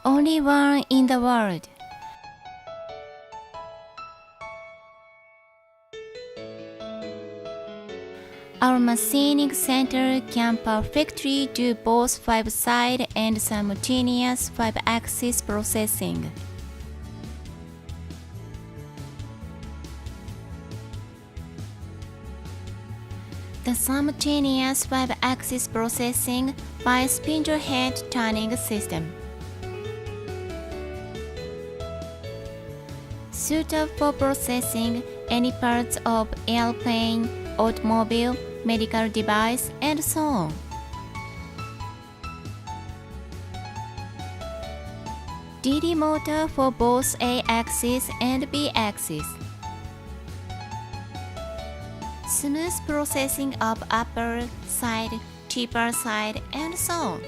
only one in the world. Our machining center can perfectly do both 5-side and simultaneous 5-axis processing. The simultaneous 5-axis processing by spindle head turning system. Suitable for processing any parts of airplane, automobile, medical device, and so on. DD motor for both A-axis and B-axis. Smooth processing of upper side, tipper side, and so on.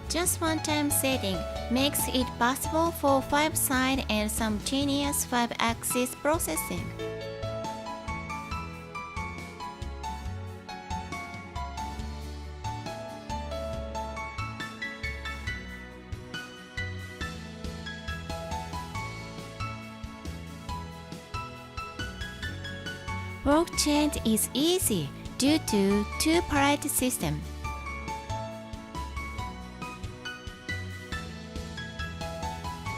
Just one-time setting makes it possible for 5-side and simultaneous 5-axis processing. Work change is easy due to two-pallet system.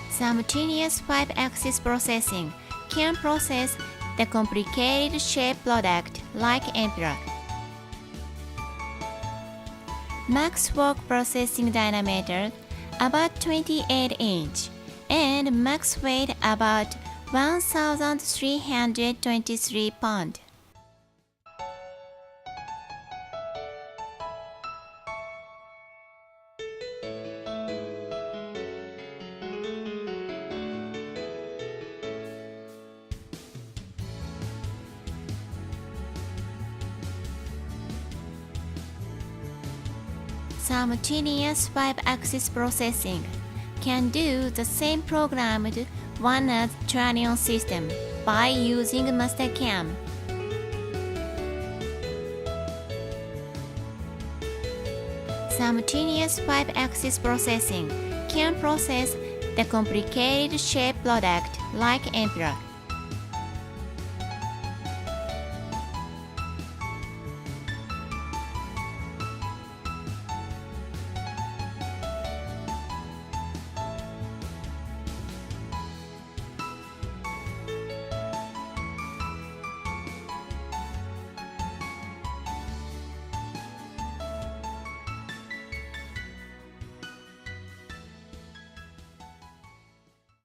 Simultaneous 5-axis processing can process the complicated shape product like emperor. Max work processing diameter about 28 inch and max weight about 1,323 pound. Simultaneous 5-axis processing can do the same programmed 1 trillion system by using JKM. Simultaneous 5-axis processing can process the complicated shape product like emperor.